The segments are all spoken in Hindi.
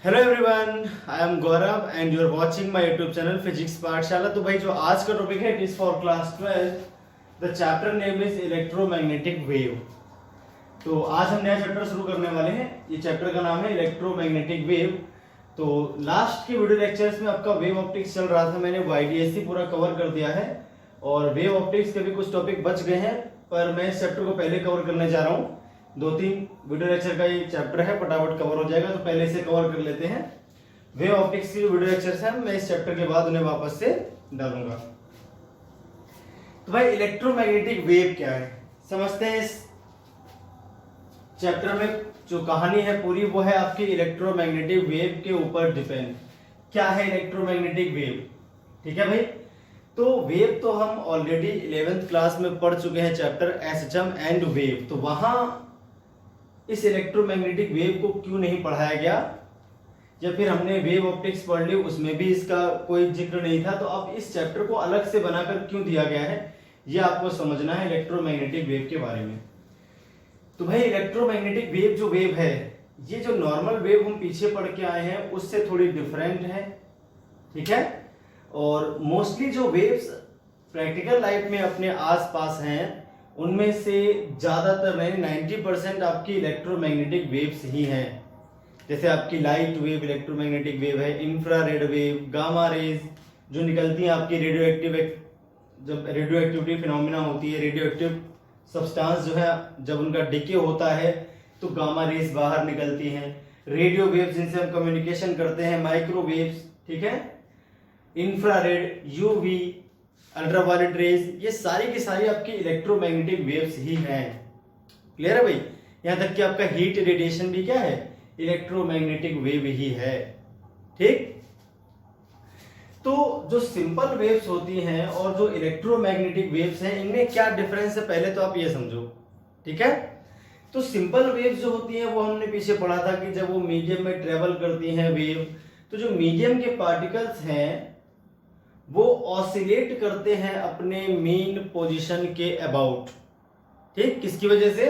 Hello everyone, I am Gaurav and you are watching my YouTube channel Physics Pathshala. तो भाई जो आज का टॉपिक है it is for class 12। The chapter name is electromagnetic wave. तो आज हम नया चैप्टर शुरू करने वाले हैं। ये चैप्टर का नाम है इलेक्ट्रोमैग्नेटिक वेव। तो लास्ट के वीडियो लेक्चर्स में आपका वेव ऑप्टिक्स चल रहा था, मैंने YDSC पूरा कवर कर दिया है और वेव ऑप्टिक्स के भी कुछ टॉपिक बच गए हैं, पर मैं इस चैप्टर को पहले कवर करने जा रहा हूँ। 2-3 वीडियो लेक्चर का ये चैप्टर है, फटाफट कवर हो जाएगा, तो पहले से कवर कर लेते हैं। वेव ऑप्टिक्स की वीडियो लेक्चर्स हैं, मैं इस चैप्टर के बाद उन्हें वापस से डालूंगा। तो भाई इलेक्ट्रोमैग्नेटिक वेव क्या है समझते हैं। इस चैप्टर में जो कहानी है पूरी वो है आपकी इलेक्ट्रोमैग्नेटिक वेव के ऊपर डिपेंड। क्या है इलेक्ट्रोमैग्नेटिक वेव, ठीक है भाई। तो वेव तो हम ऑलरेडी 11th क्लास में पढ़ चुके हैं, चैप्टर एसएचएम एंड वेव। तो वहां इस इलेक्ट्रोमैग्नेटिक वेव को क्यों नहीं पढ़ाया गया, या फिर हमने वेव ऑप्टिक्स पढ़ ली उसमें भी इसका कोई जिक्र नहीं था, तो अब इस चैप्टर को अलग से बनाकर क्यों दिया गया है ये आपको समझना है इलेक्ट्रोमैग्नेटिक वेव के बारे में। तो भाई इलेक्ट्रोमैग्नेटिक वेव जो वेव है, ये जो नॉर्मल वेव हम पीछे पढ़ के आए हैं उससे थोड़ी डिफरेंट है, ठीक है। और मोस्टली जो वेव्स प्रैक्टिकल लाइफ में अपने आसपास हैं उनमें से ज्यादातर 90% आपकी इलेक्ट्रोमैग्नेटिक वेव्स ही हैं। जैसे आपकी लाइट वेव इलेक्ट्रोमैग्नेटिक वेव है, इंफ्रारेड वेव, गामा रेज जो निकलती हैं आपकी जब रेडियो एक्टिविटी फिनोमिना होती है, रेडियो एक्टिव सब्सटेंस जो है जब उनका डिके होता है तो गामा रेज बाहर निकलती हैं। रेडियो वेव्स जिनसे हम कम्युनिकेशन करते हैं, माइक्रोवेव्स, ठीक है, इंफ्रारेड, यूवी, अल्ट्रावायलेट रेज, ये सारी की सारी आपकी इलेक्ट्रोमैग्नेटिक वेव्स ही हैं। क्लियर है भाई। यहां तक कि आपका हीट रेडिएशन भी क्या है, इलेक्ट्रोमैग्नेटिक वेव ही है, ठीक। तो जो सिंपल वेव्स होती हैं और जो इलेक्ट्रोमैग्नेटिक वेव्स हैं इनमें क्या डिफरेंस है पहले तो आप ये समझो, ठीक है। तो सिंपल वेव्स जो होती हैं वो हमने पीछे पढ़ा था कि जब वो मीडियम में ट्रेवल करती हैं वेव, तो जो मीडियम के पार्टिकल्स हैं वो ऑसिलेट करते हैं अपने मेन पोजीशन के अबाउट, ठीक। किसकी वजह से,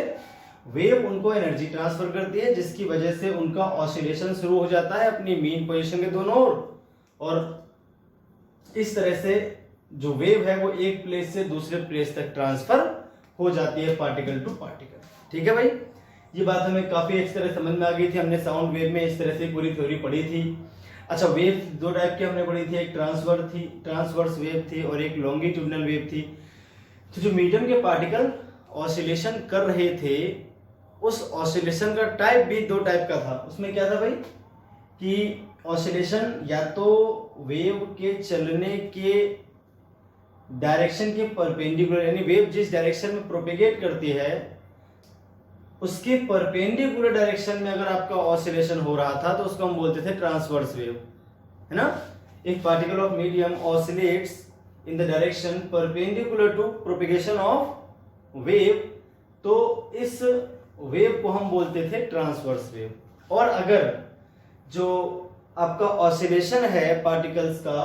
वेव उनको एनर्जी ट्रांसफर करती है जिसकी वजह से उनका ऑसिलेशन शुरू हो जाता है अपनी मेन पोजीशन के दोनों ओर, और इस तरह से जो वेव है वो एक प्लेस से दूसरे प्लेस तक ट्रांसफर हो जाती है पार्टिकल टू पार्टिकल, ठीक है भाई। ये बात हमें काफी अच्छी तरह समझ में आ गई थी, हमने साउंड वेव में इस तरह से पूरी थ्योरी पढ़ी थी। अच्छा, वेव दो टाइप की हमने पढ़ी थी, एक ट्रांसवर्स वेव थी और एक लॉन्गिट्यूडनल वेव थी। तो जो मीडियम के पार्टिकल ऑसिलेशन कर रहे थे उस ऑसिलेशन का टाइप भी दो टाइप का था। उसमें क्या था भाई कि ऑसिलेशन या तो वेव के चलने के डायरेक्शन के परपेंडिकुलर, यानी वेव जिस डायरेक्शन में प्रोपेगेट करती है उसके परपेंडिकुलर डायरेक्शन में अगर आपका ऑसिलेशन हो रहा था तो उसको हम बोलते थे ट्रांसवर्स वेव, है ना। एक particle of medium oscillates in the direction perpendicular to propagation of wave, तो इस वेव को हम बोलते थे ट्रांसवर्स वेव। और अगर जो आपका ऑसिलेशन है पार्टिकल्स का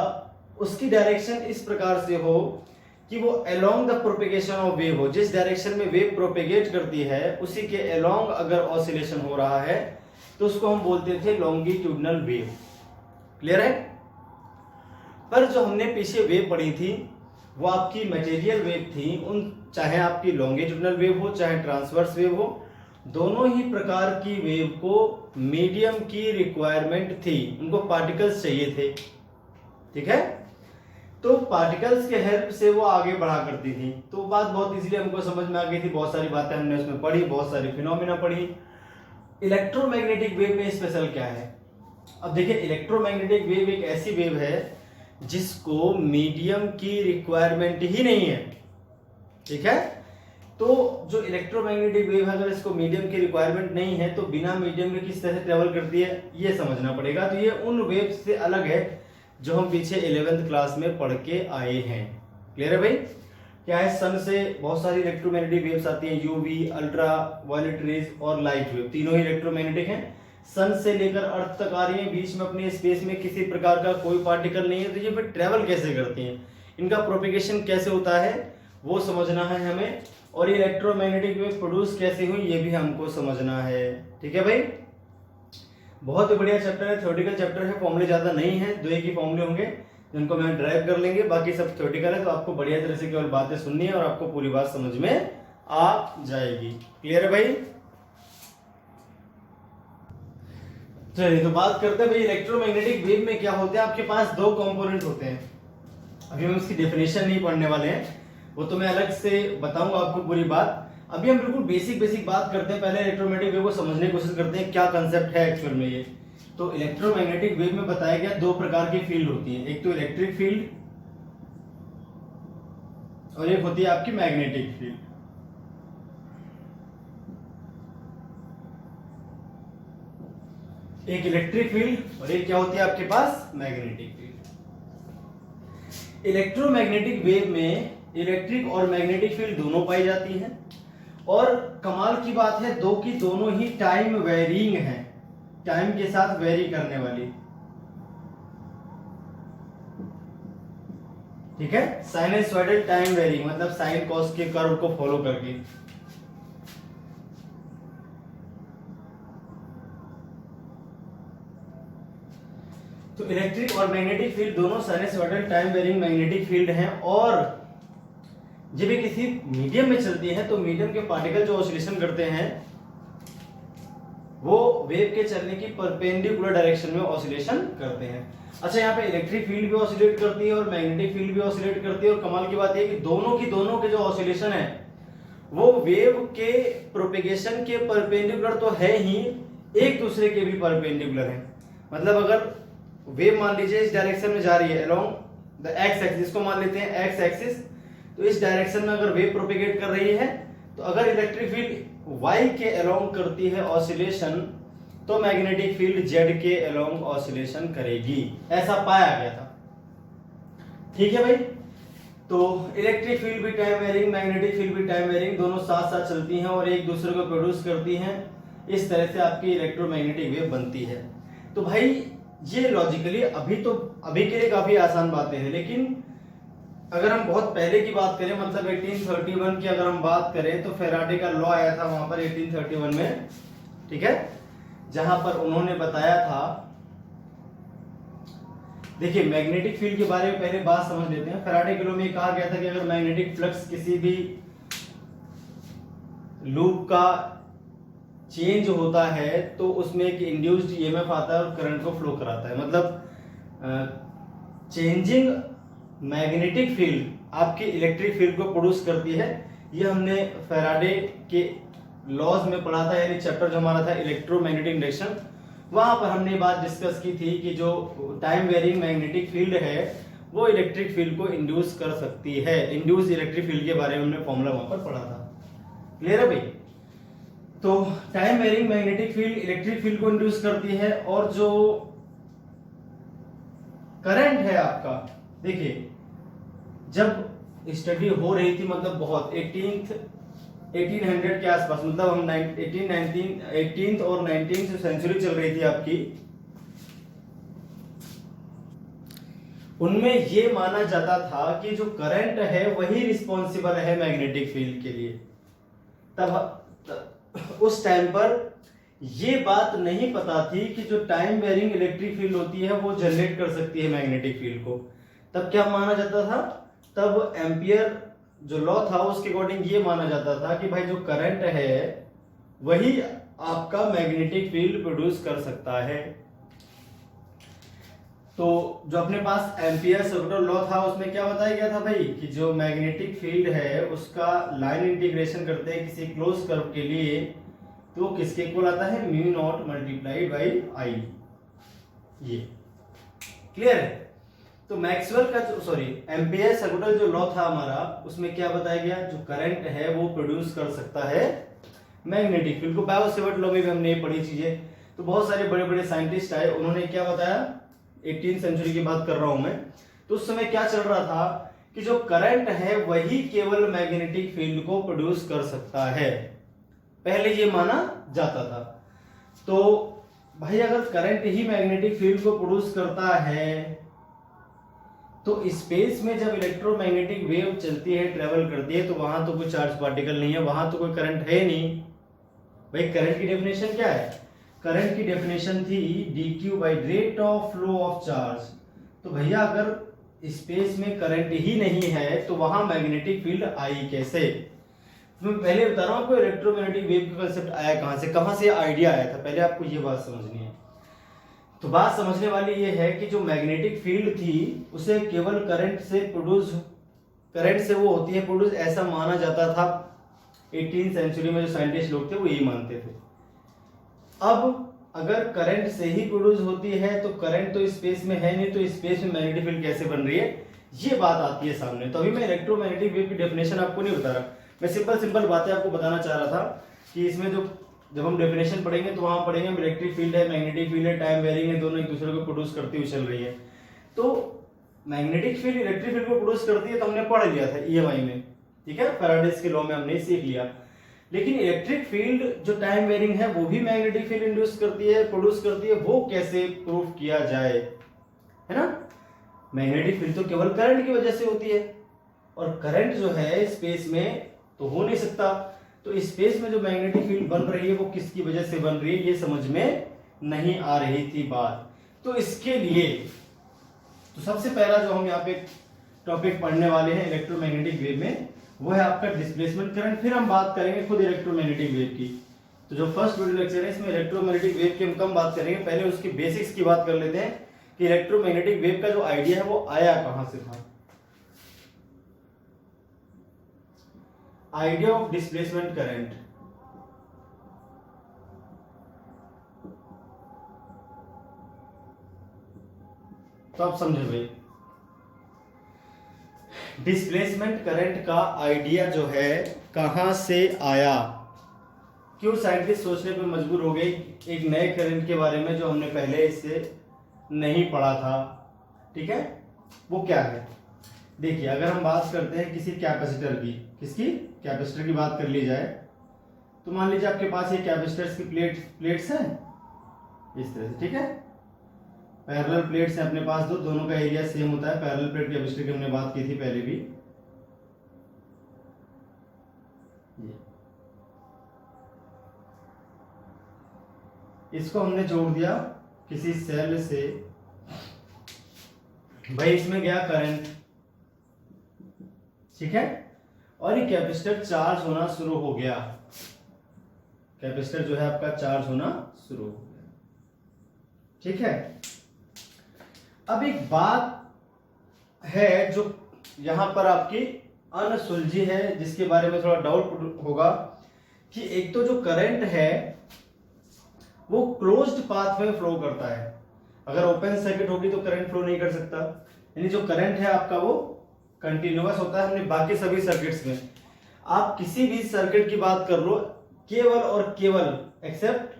उसकी डायरेक्शन इस प्रकार से हो कि वो along the propagation of wave हो, जिस डायरेक्शन में वेव प्रोपेगेट करती है उसी के अलोंग अगर ऑसिलेशन हो रहा है तो उसको हम बोलते थे लॉन्गिट्यूडनल वेव। क्लियर है। पर जो हमने पीछे वेव पढ़ी थी वो आपकी मटेरियल वेव थी, उन चाहे आपकी लॉन्गिट्यूडनल वेव हो चाहे ट्रांसवर्स वेव हो, दोनों ही प्रकार की वेव को मीडियम की रिक्वायरमेंट थी, उनको पार्टिकल्स चाहिए थे, ठीक है। तो पार्टिकल्स के हेल्प से वो आगे बढ़ा करती थी। तो बात बहुत इजीली हमको समझ में आ गई थी, बहुत सारी बातें हमने उसमें पढ़ी, बहुत सारी फिनोमिना पढ़ी। इलेक्ट्रोमैग्नेटिक वेव में स्पेशल क्या है, अब देखिए इलेक्ट्रोमैग्नेटिक वेव एक ऐसी वेव है जिसको मीडियम की रिक्वायरमेंट ही नहीं है, ठीक है। तो जो इलेक्ट्रोमैग्नेटिक वेव है अगर इसको मीडियम की रिक्वायरमेंट नहीं है तो बिना मीडियम के किस तरह से ट्रेवल करती है ये समझना पड़ेगा। तो ये उन वेव से अलग है जो हम पीछे 11th क्लास में पढ़ के आए हैं। क्लियर है भाई। क्या है, सन से बहुत सारी इलेक्ट्रोमैग्नेटिक वेव्स आती हैं, यूवी, अल्ट्रा वायलेट रेज और लाइट वेव, तीनों ही इलेक्ट्रोमैग्नेटिक हैं। सन से लेकर अर्थ तक आ रही है, बीच में अपने स्पेस में किसी प्रकार का कोई पार्टिकल नहीं है, तो ये फिर ट्रेवल कैसे करती हैं, इनका प्रोपेगेशन कैसे होता है वो समझना है हमें, और ये इलेक्ट्रोमैग्नेटिक वेव प्रोड्यूस कैसे हुई ये भी हमको समझना है, ठीक है भाई। बहुत ही बढ़िया चैप्टर है, थ्योरेटिकल चैप्टर है, फॉर्मूले ज्यादा नहीं है, 2 एक ही फॉर्मूले होंगे जिनको मैं ड्राइव कर लेंगे, बाकी सब थ्योरेटिकल है। तो आपको बढ़िया तरह से केवल बातें सुननी है और आपको पूरी बात समझ में आ जाएगी। क्लियर है भाई? चलिए तो बात करते हैं भाई इलेक्ट्रोमैग्नेटिक वेव में क्या होते हैं। आपके पास 2 कंपोनेंट होते हैं। अभी हम इसकी डेफिनेशन नहीं पढ़ने वाले हैं, वो तो मैं अलग से बताऊंगा आपको पूरी बात। अभी हम बिल्कुल बेसिक बात करते हैं, पहले इलेक्ट्रोमैग्नेटिक वेव को समझने की कोशिश करते हैं क्या कंसेप्ट है एक्चुअल में ये। तो इलेक्ट्रोमैग्नेटिक वेव में बताया गया 2 प्रकार की फील्ड होती है, एक तो इलेक्ट्रिक फील्ड और एक होती है आपकी मैग्नेटिक फील्ड। एक इलेक्ट्रिक फील्ड और एक क्या होती है आपके पास मैग्नेटिक फील्ड। इलेक्ट्रोमैग्नेटिक वेव में इलेक्ट्रिक और मैग्नेटिक फील्ड दोनों पाई जाती हैं और कमाल की बात है दो की दोनों ही टाइम वेरिंग है, टाइम के साथ वेरी करने वाली। ठीक है, साइनसॉइडल टाइम वेरिंग मतलब साइन कॉस के कर्व को फॉलो करके। तो इलेक्ट्रिक और मैग्नेटिक फील्ड दोनों sinusoidal time varying magnetic field हैं और जब ये किसी मीडियम में चलती है तो मीडियम के पार्टिकल जो ऑसिलेशन करते हैं वो वेव के चलने की परपेंडिकुलर डायरेक्शन में ऑसिलेशन करते हैं। अच्छा, यहाँ पे इलेक्ट्रिक फील्ड भी ऑसिलेट करती है और मैग्नेटिक फील्ड भी ऑसिलेट करती है और कमाल की बात है कि दोनों के जो ऑसिलेशन है वो वेव के प्रोपेगेशन के परपेंडिकुलर तो है ही, एक दूसरे के भी परपेंडिकुलर है। मतलब अगर वेव मान लीजिए इस डायरेक्शन में जा रही है अलोंग द एक्स एक्सिस, इसको मान लेते हैं एक्स एक्सिस, तो इस डायरेक्शन में अगर वेव प्रोपेगेट कर रही है तो अगर इलेक्ट्रिक फील्ड y के अलोंग करती है ऑसिलेशन तो मैग्नेटिक फील्ड z के अलोंग ऑसिलेशन करेगी, ऐसा पाया गया था। ठीक है भाई, तो इलेक्ट्रिक फील्ड भी टाइम वेरिंग, मैग्नेटिक फील्ड भी टाइम वेरिंग, दोनों साथ साथ चलती हैं और एक दूसरे को प्रोड्यूस करती हैं। इस तरह से आपकी इलेक्ट्रोमैग्नेटिक वेव बनती है। तो भाई ये लॉजिकली अभी के लिए काफी आसान बातें हैं, लेकिन अगर हम बहुत पहले की बात करें मतलब 1831 की अगर हम बात करें तो फेराडे का लॉ आया था वहां पर 1831 में, ठीक है, जहां पर उन्होंने बताया था, देखिए मैग्नेटिक फील्ड के बारे में पहले बात समझ लेते हैं। फेराडे के लॉ में कहा गया था कि अगर मैग्नेटिक फ्लक्स किसी भी लूप का चेंज होता है तो उसमें एक इंड्यूस्ड ईएमएफ आता है और करंट को फ्लो कराता है। मतलब चेंजिंग मैग्नेटिक फील्ड आपकी इलेक्ट्रिक फील्ड को प्रोड्यूस करती है। ये हमने फेराडे के लॉज में पढ़ा था, यानी चैप्टर जो हमारा था इलेक्ट्रोमैग्नेटिक इंडक्शन, वहां पर हमने बात डिस्कस की थी कि जो टाइम वेरिंग मैग्नेटिक फील्ड है वो इलेक्ट्रिक फील्ड को इंड्यूस कर सकती है। इंड्यूस इलेक्ट्रिक फील्ड के बारे में हमने फॉर्मूला वहां पर पढ़ा था। क्लियर है भाई? तो time varying magnetic field electric field को इंड्यूस करती है और जो करंट है आपका, देखिए जब स्टडी हो रही थी मतलब बहुत 1800 के आसपास, मतलब हम 18th और 19th सेंचुरी चल रही थी आपकी, उनमें ये माना जाता था कि जो करंट है वही रिस्पॉन्सिबल है मैग्नेटिक फील्ड के लिए। तब उस टाइम पर ये बात नहीं पता थी कि जो टाइम वेरिंग इलेक्ट्रिक फील्ड होती है वो जनरेट कर सकती है मैग्नेटिक फील्ड को। तब क्या माना जाता था, तब एम्पियर जो लॉ था उसके अकॉर्डिंग ये माना जाता था कि भाई जो करंट है वही आपका मैग्नेटिक फील्ड प्रोड्यूस कर सकता है। तो जो अपने पास एम्पियर सर्कुलर लॉ था उसमें क्या बताया गया था भाई कि जो मैग्नेटिक फील्ड है उसका लाइन इंटीग्रेशन करते हैं किसी क्लोज कर्व के लिए तो किसके इक्वल आता है, mu naught multiplied by I. ये क्लियर है? तो मैक्सवेल का एम्पियर सर्कुलर जो लॉ था हमारा उसमें क्या बताया गया, जो करंट है वो प्रोड्यूस कर सकता है मैग्नेटिक फील्ड को। बायो-सेवर्ट लॉ में भी हमने ये पढ़ी चीजें। तो बहुत सारे बड़े बड़े साइंटिस्ट आए, उन्होंने क्या बताया, 18th सेंचुरी की बात कर रहा हूं मैं, तो उस समय क्या चल रहा था कि जो करंट है वही केवल मैग्नेटिक फील्ड को प्रोड्यूस कर सकता है, पहले ये माना जाता था। तो भाई अगर करंट ही मैग्नेटिक फील्ड को प्रोड्यूस करता है तो स्पेस में जब इलेक्ट्रोमैग्नेटिक वेव चलती है, ट्रेवल करती है, तो वहां तो कोई चार्ज पार्टिकल नहीं है, वहां तो कोई करंट है नहीं। भाई करंट की डेफिनेशन क्या है, करंट की डेफिनेशन थी dq by rate of flow of charge. तो भैया अगर स्पेस में करंट ही नहीं है तो वहां मैग्नेटिक फील्ड आई कैसे? मैं पहले बता रहा हूं आपको इलेक्ट्रोमैग्नेटिक वेव का कांसेप्ट आया कहां से आइडिया आया था, पहले आपको ये बात समझनी है। तो बात समझने वाली ये है कि जो मैग्नेटिक फील्ड थी उसे केवल करंट से वो होती है प्रोड्यूस, ऐसा माना जाता था। 18th सेंचुरी में जो साइंटिस्ट लोग थे वो यही मानते थे। अब अगर करंट से ही प्रोड्यूस होती है तो करंट तो स्पेस में है नहीं, तो स्पेस में मैग्नेटिक फील्ड कैसे बन रही है, ये बात आती है सामने। तो अभी मैं इलेक्ट्रोमैग्नेटिक वेव की डेफिनेशन आपको नहीं बता रहा, मैं सिंपल बातें आपको बताना चाह रहा था कि इसमें जो जब हम डेफिनेशन पढ़ेंगे तो वहां पढ़ेंगे इलेक्ट्रिक फील्ड है, मैग्नेटिक फील्ड है, टाइम वेरिंग है, दोनों एक दूसरे को प्रोड्यूस करती हुई चल रही है। तो मैग्नेटिक फील्ड इलेक्ट्रिक फील्ड को प्रोड्यूस करती है तो हमने पढ़ लिया था ईएमआई में, ठीक है, फैराडेज के लॉ में हमने सीख लिया। लेकिन इलेक्ट्रिक फील्ड जो टाइम वेरिंग है वो भी मैग्नेटिक फील्ड इंड्यूस करती है, प्रोड्यूस करती है, वो कैसे प्रूफ किया जाए, है ना? मैग्नेटिक फील्ड तो केवल करंट की वजह से होती है और करंट जो है स्पेस में तो हो नहीं सकता। तो स्पेस में जो मैग्नेटिक फील्ड बन रही है वो किसकी वजह से बन रही है, ये समझ में नहीं आ रही थी बात। तो इसके लिए तो सबसे पहला जो हम यहाँ पे टॉपिक पढ़ने वाले हैं इलेक्ट्रोमैग्नेटिक वेव में वो है आपका डिस्प्लेसमेंट करंट। फिर हम बात करेंगे खुद इलेक्ट्रोमैग्नेटिक वेव की। तो जो फर्स्ट वीडियो लेक्चर है इसमें इलेक्ट्रोमैग्नेटिक वेव की हम कम बात करेंगे, पहले उसकी बेसिक्स की बात कर लेते हैं कि इलेक्ट्रोमैग्नेटिक वेव का जो आइडिया है वो आया कहां से था। आइडिया ऑफ डिस्प्लेसमेंट करंट, तो आप समझे भाई, डिस्प्लेसमेंट करंट का आइडिया जो है कहां से आया, क्यों साइंटिस्ट सोचने पर मजबूर हो गए एक नए करंट के बारे में जो हमने पहले इससे नहीं पढ़ा था, ठीक है? वो क्या है? देखिए, अगर हम बात करते हैं किसी कैपेसिटर की, किसकी कैपेसिटर की बात कर ली जाए तो मान लीजिए आपके पास ये कैपेसिटर्स की प्लेट्स हैं इस तरह से, ठीक है, पैरेलल प्लेट्स हैं अपने पास, दोनों का एरिया सेम होता है। पैरेलल प्लेट कैपेसिटर की हमने बात की थी पहले भी। इसको हमने जोड़ दिया किसी सेल से, भाई इसमें गया करंट, ठीक है, और ये कैपेसिटर चार्ज होना शुरू हो गया। कैपेसिटर जो है आपका चार्ज होना शुरू हो गया, ठीक है। अब एक बात है जो यहां पर आपकी अनसुलझी है, जिसके बारे में थोड़ा डाउट होगा कि एक तो जो करंट है वो क्लोज्ड पाथ में फ्लो करता है। अगर ओपन सर्किट होगी तो करंट फ्लो नहीं कर सकता, यानी जो करंट है आपका वो कंटिन्यूअस होता है। हमने बाकी सभी सर्किट्स में, आप किसी भी सर्किट की बात कर लो, केवल और केवल एक्सेप्ट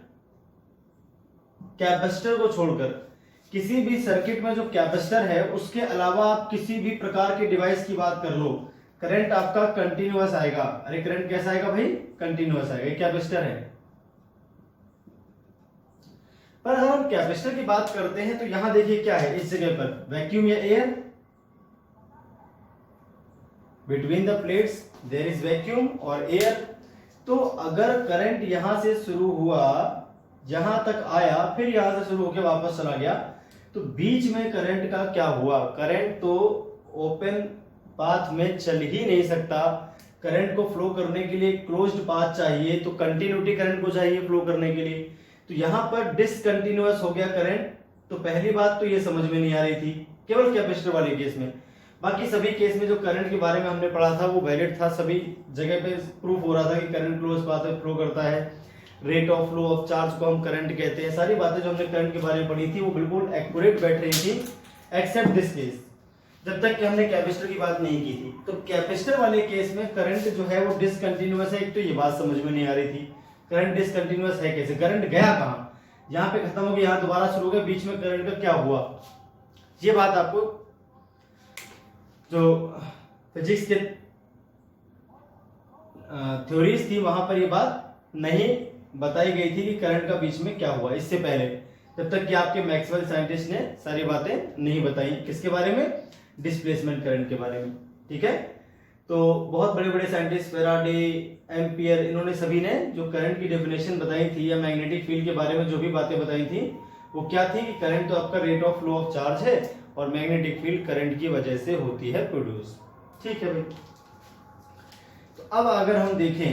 कैपेसिटर को छोड़कर, किसी भी सर्किट में जो कैपेसिटर है उसके अलावा आप किसी भी प्रकार के डिवाइस की बात कर लो, करंट आपका कंटिन्यूअस आएगा। अरे करंट कैसा आएगा भाई? कंटिन्यूअस आएगा, कैपेसिटर है। पर अगर हम कैपेसिटर की बात करते हैं तो यहां देखिए क्या है, इस जगह पर वैक्यूम या air, between the plates there is vacuum और एयर। तो अगर करंट यहां से शुरू हुआ, यहां तक आया, फिर यहां से शुरू होकर वापस चला गया, तो बीच में करंट का क्या हुआ? करंट तो ओपन पाथ में चल ही नहीं सकता। करंट को फ्लो करने के लिए क्लोज्ड पाथ चाहिए, तो कंटिन्यूटी करंट को चाहिए फ्लो करने के लिए। तो यहां पर डिसकंटिन्यूअस हो गया करंट। तो पहली बात तो ये समझ में नहीं आ रही थी केवल कैपेसिटर वाले केस में। बाकी सभी केस में जो करंट के बारे में हमने पढ़ा था वो वैलिड था, सभी जगह पे प्रूफ हो रहा था कि करंट क्लोज पाथ में फ्लो करता है, rate of flow of charge को हम करंट कहते हैं। सारी बातें जो हमने करंट के बारे में पढ़ी थी वो बिल्कुल एक्यूरेट बैठ रही थी, एक्सेप्ट दिस केस, जब तक कि हमने कैपेसिटर की बात नहीं की थी। तो कैपेसिटर वाले केस में करंट जो है वो डिसकंटिन्यूअस है। एक तो ये बात समझ में नहीं आ रही थी, करंट डिसकंटिन्यूअस है कैसे? करंट गया कहां? यहां पे खत्म हो गया, यहां दोबारा शुरू हो गया, बीच में करंट का क्या हुआ? ये बात आपको जो फिजिक्स के थ्योरीज थी वहां पर ये बात नहीं बताई गई थी कि करंट का बीच में क्या हुआ, इससे पहले, जब तक कि आपके मैक्सवेल साइंटिस्ट ने सारी बातें नहीं बताई। किसके बारे में? डिस्प्लेसमेंट करंट के बारे में, ठीक है। तो बहुत बड़े बड़े साइंटिस्ट फेराडे, एम्पियर, इन्होंने सभी ने जो करंट की डेफिनेशन बताई थी या मैग्नेटिक फील्ड के बारे में जो भी बातें बताई थी वो क्या थी कि करंट तो आपका rate of flow of charge है और मैग्नेटिक फील्ड करंट की वजह से होती है प्रोड्यूस। ठीक है भाई। तो अब अगर हम देखें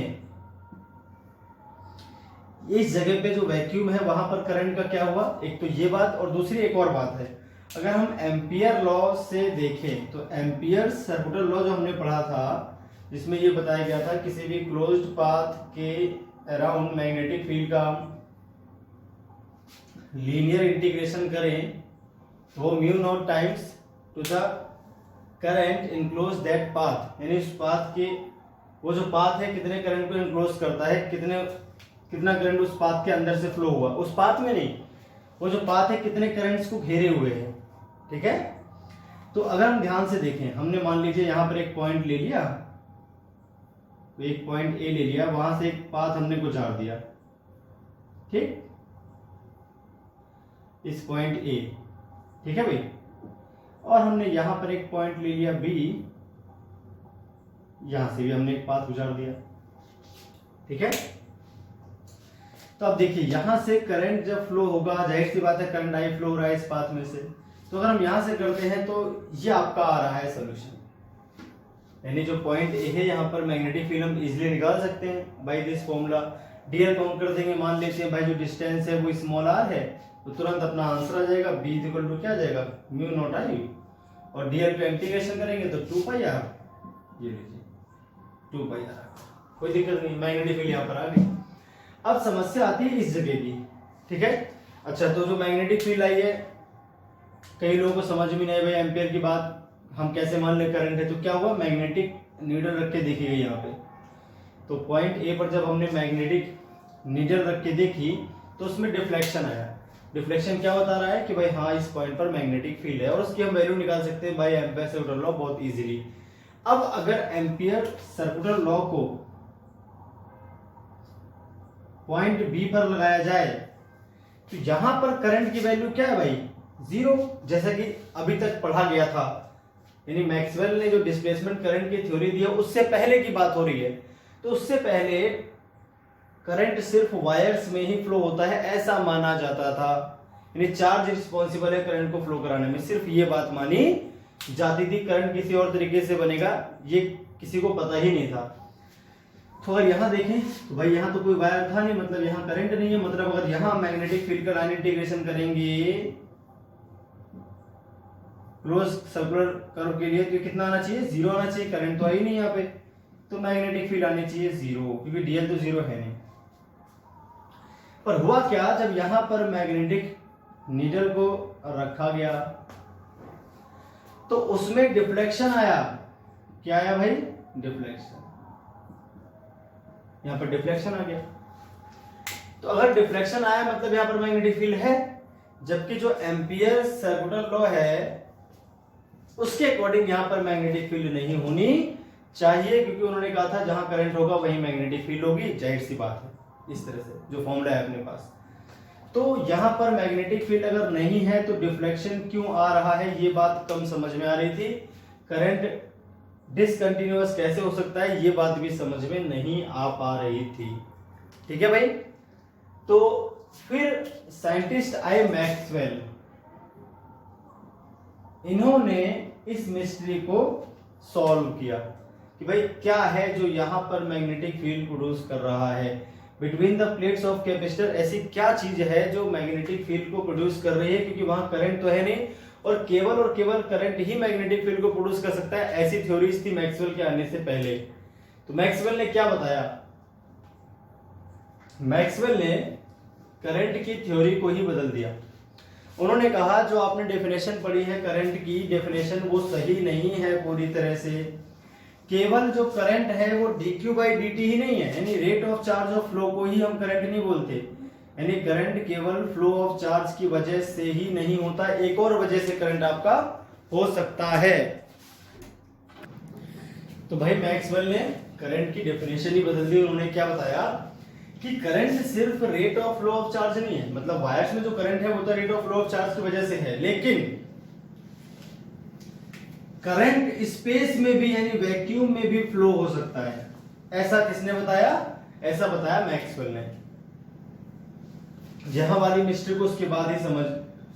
इस जगह पे जो वैक्यूम है वहां पर करंट का क्या हुआ, एक तो ये बात, और दूसरी एक और बात है, अगर हम एम्पियर लॉ से देखें तो एम्पियर सर्कुलर लॉ जो हमने पढ़ा था जिसमें ये बताया गया था किसी भी क्लोज्ड पाथ के अराउंड मैग्नेटिक फील्ड का लीनियर इंटीग्रेशन करें तो वो mu naught times to the current enclose that path, यानी उस पाथ के वो जो पाथ है कितने करंट को इनक्लोज करता है, कितना करंट उस पाथ के अंदर से फ्लो हुआ, उस पाथ में नहीं, वो जो पाथ है कितने करंट्स को घेरे हुए है। ठीक है। तो अगर हम ध्यान से देखें, हमने मान लीजिए यहां पर एक पॉइंट ले लिया, एक पॉइंट ए ले लिया, वहां से एक पाथ हमने गुजार दिया, ठीक, इस पॉइंट ए, ठीक है भाई, और हमने यहां पर एक पॉइंट ले लिया बी, यहां से भी हमने एक पाथ गुजार दिया। ठीक है। तो अब देखिए यहां से करंट जब फ्लो होगा, जाहिर सी बात है करंट आई फ्लो हो रहा है इस पाथ में से, तो अगर हम यहां से करते हैं तो ये आपका आ रहा है सोल्यूशन, यानी जो पॉइंट ए है यहाँ पर मैग्नेटिक फील्ड हम इजीली निकाल सकते हैं by this formula. D l count कर देंगे, मान लेते हैं भाई जो डिस्टेंस है वो स्मॉल आर है, तो तुरंत अपना आंसर आ जाएगा, बी इक्वल टू क्या आ जाएगा, म्यू नॉट आई, और डीएल पे इंटीग्रेशन करेंगे तो 2 पाई आर, ये लीजिए 2 पाई आर, कोई दिक्कत नहीं, मैग्नेटिक फील्ड यहाँ पर आ गई। अब समस्या आती है इस जगह की। ठीक है। अच्छा, तो जो मैग्नेटिक फील्ड आई है, कई लोगों को समझ में नहीं आई भाई एम्पियर की बात हम कैसे मान ले करंट है, तो क्या हुआ, मैग्नेटिक नीडल रख के देखी गई यहाँ पे, तो पॉइंट ए पर जब हमने मैग्नेटिक नीडल रख के देखी तो उसमें डिफ्लेक्शन आया। डिफ्लेक्शन क्या बता रहा है कि भाई हाँ इस पॉइंट पर मैग्नेटिक फील्ड है, और उसकी हम वैल्यू निकाल सकते हैं बाय एम्पियर सर्कुलर लॉ बहुत इजीली। अब अगर एम्पियर सर्कुलर लॉ को पॉइंट बी पर लगाया जाए तो यहां पर करंट की वैल्यू क्या है भाई, 0, जैसा कि अभी तक पढ़ा गया था, यानी मैक्सवेल ने जो डिस्प्लेसमेंट करंट की थ्योरी दी है उससे पहले की बात हो रही है। तो उससे पहले करंट सिर्फ वायर्स में ही फ्लो होता है ऐसा माना जाता था, यानी चार्ज रिस्पॉन्सिबल है करंट को फ्लो कराने में, सिर्फ ये बात मानी जाती थी, करंट किसी और तरीके से बनेगा ये किसी को पता ही नहीं था। तो अगर यहाँ देखें तो भाई यहाँ तो कोई वायर था नहीं, मतलब यहाँ करंट नहीं है, मतलब अगर यहाँ मैग्नेटिक फील्ड का लाइन इंटीग्रेशन करेंगे क्लोज सर्कुलर कर्व के लिए तो कितना आना चाहिए, 0 आना चाहिए, करंट तो आई नहीं यहाँ पे, तो मैग्नेटिक फील्ड आनी चाहिए 0, क्योंकि डीएल तो 0 है नहीं। पर हुआ क्या, जब यहां पर मैग्नेटिक नीडल को रखा गया तो उसमें डिफ्लेक्शन आया, क्या आया भाई, डिफ्लेक्शन, यहां पर डिफ्लेक्शन आ गया। तो अगर डिफ्लेक्शन आया मतलब यहां पर मैग्नेटिक फील्ड है, जबकि जो एम्पियर सर्कुलर लॉ है उसके अकॉर्डिंग यहां पर मैग्नेटिक फील्ड नहीं होनी चाहिए, क्योंकि उन्होंने कहा था जहां करंट होगा वहीं मैग्नेटिक फील्ड होगी, जाहिर सी बात है, इस तरह से जो फॉर्मूला है अपने पास। तो यहां पर मैग्नेटिक फील्ड अगर नहीं है तो डिफ्लेक्शन क्यों आ रहा है, ये बात कम समझ में आ रही थी। करंट डिसकंटिन्यूअस कैसे हो सकता है ये बात भी समझ में नहीं आ पा रही थी। ठीक है भाई। तो फिर साइंटिस्ट आए मैक्सवेल, इन्होंने इस मिस्ट्री को सॉल्व किया कि भाई क्या है जो यहां पर मैग्नेटिक फील्ड प्रोड्यूस कर रहा है between the plates of capacitor, ऐसी क्या चीज है जो मैग्नेटिक फील्ड को प्रोड्यूस कर रही है, क्योंकि वहां करंट तो है नहीं और केवल करंट ही मैग्नेटिक फील्ड को प्रोड्यूस कर सकता है, ऐसी थ्योरीज थी मैक्सवेल के आने से पहले। तो मैक्सवेल ने क्या बताया, मैक्सवेल ने करंट की थ्योरी को ही बदल दिया। उन्होंने कहा जो आपने डेफिनेशन पढ़ी है करंट की डेफिनेशन वो सही नहीं है पूरी तरह से, केवल जो करंट है वो dq बाई dt ही नहीं है, यानी rate of charge of flow को ही हम करंट नहीं बोलते, यानी करंट केवल फ्लो ऑफ चार्ज की वजह से ही नहीं होता, एक और वजह से करंट आपका हो सकता है। तो भाई मैक्सवेल ने करंट की डेफिनेशन ही बदल दी। उन्होंने क्या बताया कि करंट सिर्फ rate of flow of charge नहीं है, मतलब वायर्स में जो करंट है वो तो rate of flow of charge की वजह से है, लेकिन करंट स्पेस में भी यानी वैक्यूम में भी फ्लो हो सकता है। ऐसा किसने बताया? ऐसा बताया मैक्सवेल ने। यहां वाली मिस्ट्री को उसके बाद ही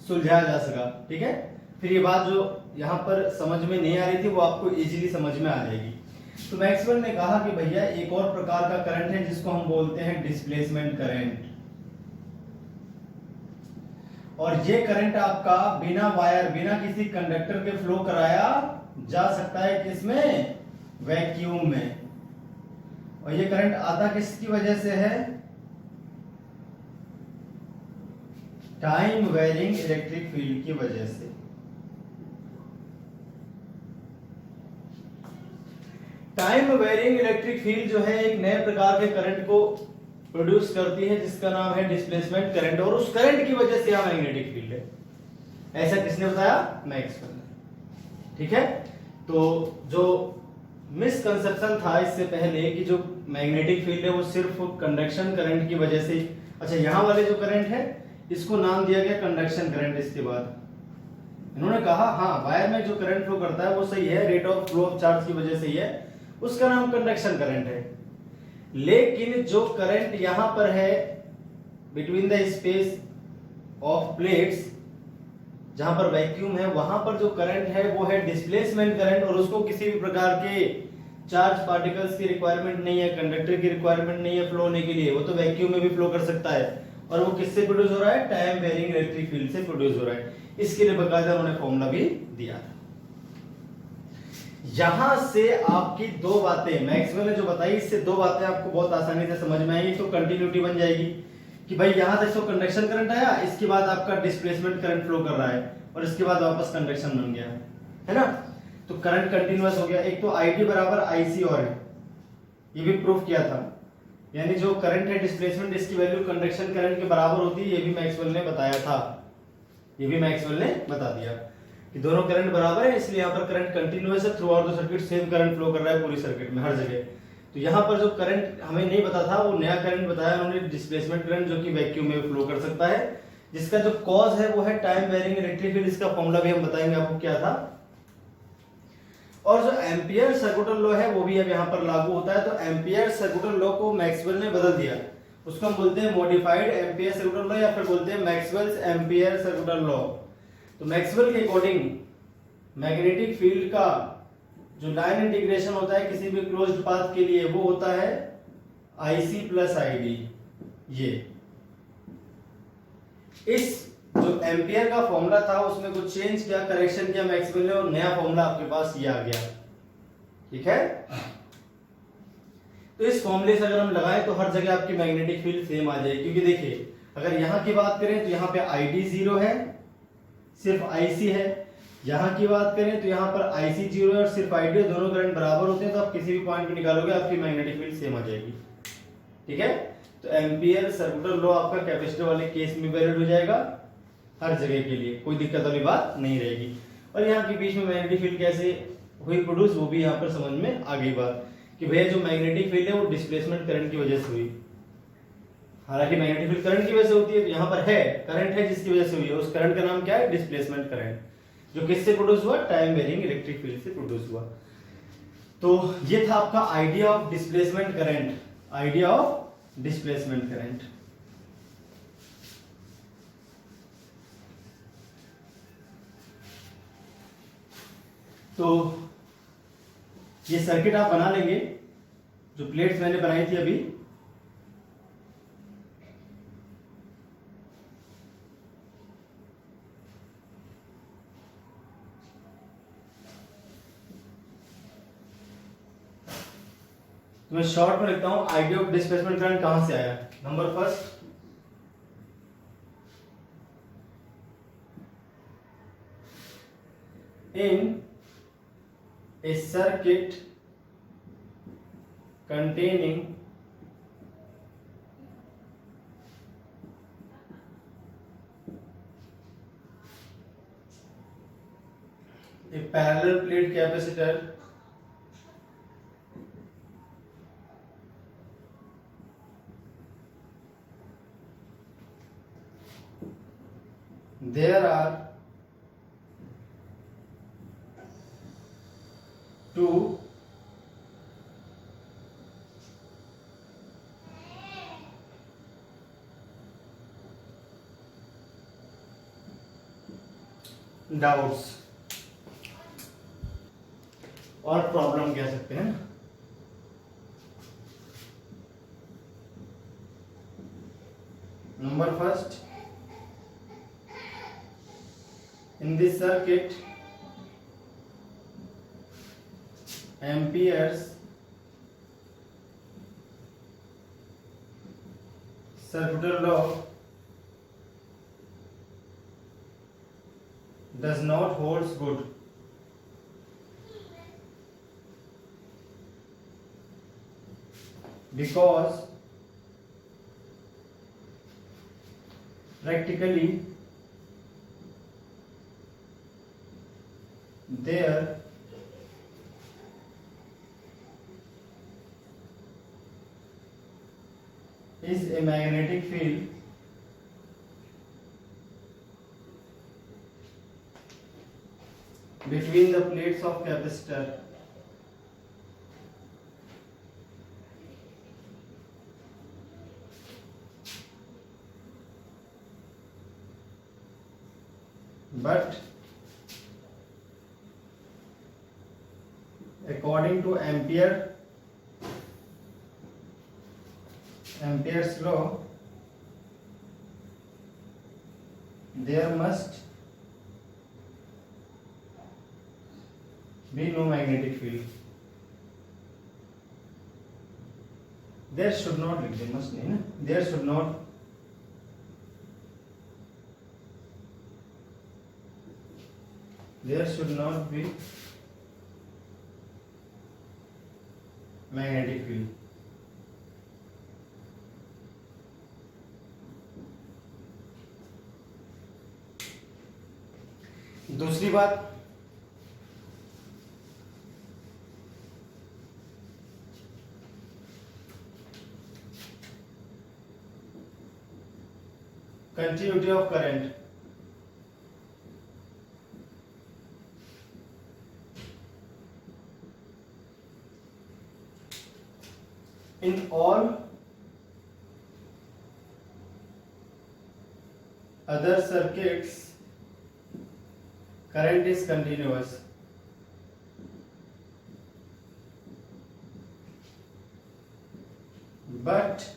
सुलझाया जा सका। ठीक है, फिर ये बात जो यहां पर समझ में नहीं आ रही थी वो आपको इजीली समझ में आ जाएगी। तो मैक्सवेल ने कहा कि भैया एक और प्रकार का करंट है जिसको हम बोलते हैं डिस्प्लेसमेंट करंट, और ये करंट आपका बिना वायर बिना किसी कंडक्टर के फ्लो कराया जा सकता है। किसमें? वैक्यूम में। और ये करंट आता किसकी वजह से है? टाइम वेरिंग इलेक्ट्रिक फील्ड की वजह से। टाइम वेरिंग इलेक्ट्रिक फील्ड जो है एक नए प्रकार के करंट को प्रोड्यूस करती है जिसका नाम है डिस्प्लेसमेंट करंट, और उस करंट की वजह से यहां मैग्नेटिक फील्ड है। ऐसा किसने बताया? मैक्सवेल ने। ठीक है, तो जो मिसकंसेप्शन था इससे पहले कि जो मैग्नेटिक फील्ड है वो सिर्फ कंडक्शन करंट की वजह से। अच्छा, यहां वाले जो करंट है इसको नाम दिया गया कंडक्शन करंट। इसके बाद इन्होंने कहा हाँ, वायर में जो करंट फ्लो करता है वो सही है, rate of flow of charge की वजह से ही है, उसका नाम कंडक्शन करंट है। लेकिन जो करंट यहां पर है between the space of plates, जहां पर वैक्यूम है, वहां पर जो करंट है वो है डिस्प्लेसमेंट करंट, और उसको किसी भी प्रकार के चार्ज पार्टिकल्स की रिक्वायरमेंट नहीं है, कंडक्टर की रिक्वायरमेंट नहीं है फ्लो होने के लिए। वो तो वैक्यूम में भी फ्लो कर सकता है, और वो किससे प्रोड्यूस हो रहा है? टाइम वेरिंग इलेक्ट्रिक फील्ड से प्रोड्यूस हो रहा है। इसके लिए बकायदा उन्होंने फॉर्मूला भी दिया था। यहां से आपकी दो बातें मैक्सवेल ने जो बताई, इससे दो बातें आपको बहुत आसानी से समझ में आएगी। तो कंटिन्यूटी बन जाएगी कि भाई यहां तक तो कंडक्शन करंट आया, इसके बाद आपका डिस्प्लेसमेंट करंट फ्लो कर रहा है, और इसके बाद वापस कंडक्शन बन गया, है ना। तो करंट कंटिन्यूअस हो गया। एक तो आईटी बराबर आईसी और है, ये भी प्रूफ किया था, यानी जो करंट है डिस्प्लेसमेंट इसकी वैल्यू कंडक्शन करंट के बराबर होती है, ये भी मैक्सवेल ने बताया था। ये भी मैक्सवेल ने बता दिया कि दोनों करंट बराबर है, इसलिए यहाँ पर करंट कंटिन्यूअस है, through out the circuit same current flow कर रहा है पूरी सर्किट में हर जगह। तो यहाँ पर जो करंट हमें नहीं पता था वो नया करंट बताया उन्होंने, डिस्प्लेसमेंट करंट, जो कि वैक्यूम में फ्लो कर सकता है, जिसका जो कॉज है वो है टाइम वेरिंग इलेक्ट्रिक फील्ड। इसका फॉर्मूला भी हम बताएंगे आपको क्या था। और जो एम्पियर सर्कुलर लॉ है वो भी अब यहाँ पर लागू होता है। तो एम्पियर सर्कुलर लॉ को मैक्सवेल ने बदल दिया, उसको हम बोलते हैं मॉडिफाइड एम्पियर सर्कुलर लॉ, या फिर बोलते हैं मैक्सवेल्स एम्पियर सर्कुलर लॉ। तो मैक्सवेल के अकॉर्डिंग मैग्नेटिक फील्ड का जो लाइन इंटीग्रेशन होता है किसी भी क्लोज्ड पाथ के लिए वो होता है आईसी प्लस आईडी। ये इस जो एम्पियर का फॉर्मूला था उसमें कुछ चेंज किया, करेक्शन किया मैक्सवेल ने, और नया फॉर्मूला आपके पास ये आ गया। ठीक है, तो इस फॉर्मूले से अगर हम लगाएं तो हर जगह आपकी मैग्नेटिक फील्ड सेम आ जाएगी। क्योंकि देखिए अगर यहां की बात करें तो यहां पे आईडी 0 है, सिर्फ आईसी है। यहां की बात करें तो यहां पर आईसी 0 है और सिर्फ आईडी, दोनों करंट बराबर होते हैं, तो आप किसी भी पॉइंट पे निकालोगे आपकी मैग्नेटिक फील्ड सेम आ जाएगी। ठीक है, तो एम्पियर सर्कुलर लॉ आपका कैपेसिटर वाले केस में वैलिड हो जाएगा हर जगह के लिए, कोई दिक्कत वाली बात नहीं रहेगी। और यहाँ के बीच में मैग्नेटिक फील्ड कैसे हुई प्रोड्यूस वो भी यहाँ पर समझ में आ गई बात कि भैया जो मैग्नेटिक फील्ड है वो डिस्प्लेसमेंट करंट की वजह से हुई। हालांकि मैग्नेटिक फील्ड करंट की वजह से होती है, तो यहाँ पर है करंट है जिसकी वजह से हुई है, उस करंट का नाम क्या है? डिस्प्लेसमेंट करंट, जो किससे प्रोड्यूस हुआ? टाइम वेरिंग इलेक्ट्रिक फील्ड से प्रोड्यूस हुआ। तो ये था आपका idea of displacement current, idea of displacement current. तो ये सर्किट आप बना लेंगे, जो प्लेट्स मैंने बनाई थी अभी, तो मैं शॉर्ट में लिखता हूं आइडिया ऑफ डिस्प्लेसमेंट करंट कहां से आया। Number first, in a circuit containing a parallel plate capacitor there are to doubts और प्रॉब्लम कह सकते हैं. Number first, in this circuit, Ampere's circuital law does not holds good. Because practically there is a magnetic field between the plates of capacitor. But according to Ampere's law, there must be no magnetic field. There should not be. There must be. There should not. There should not be magnetic field. दूसरी बात, continuity of current. In all other circuits, current is continuous. But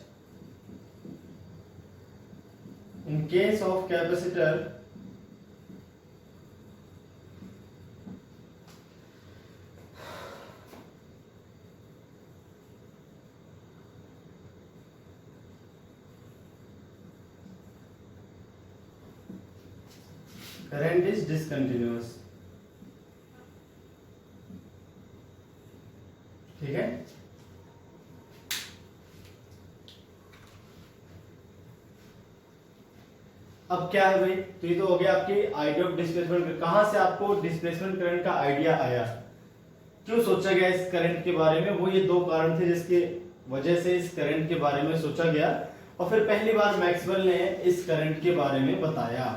in case of capacitor, current is discontinuous. ठीक है. अब क्या है भाई, तो ये तो हो गया आपकी आइडिया ऑफ डिस्प्लेसमेंट. कहां से आपको डिस्प्लेसमेंट करंट का आइडिया आया, क्यों सोचा गया इस करंट के बारे में? वो ये दो कारण थे जिसके वजह से इस करंट के बारे में सोचा गया, और फिर पहली बार मैक्सवेल ने इस करंट के बारे में बताया.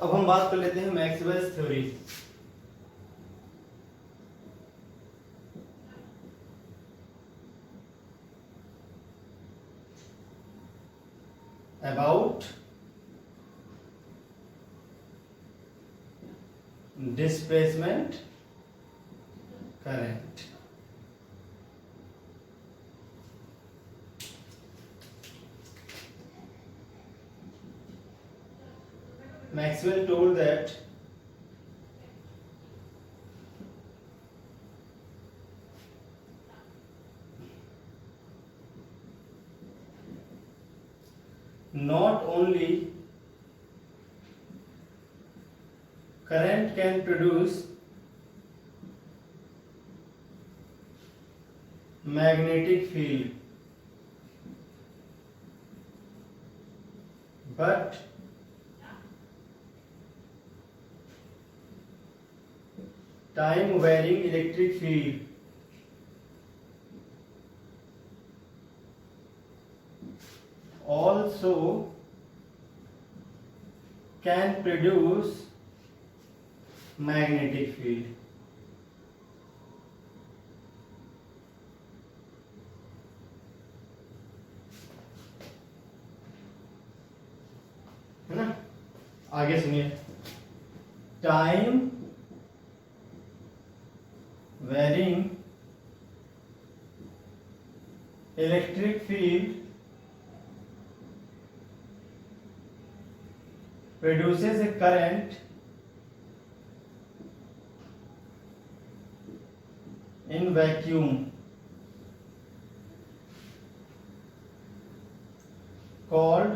अब हम बात कर लेते हैं Maxwell's theory. About displacement current. Maxwell told that not only current can produce magnetic field, but time varying electric field can produce magnetic field. है ना, आगे सुनिए। Time varying electric field produces a current in vacuum called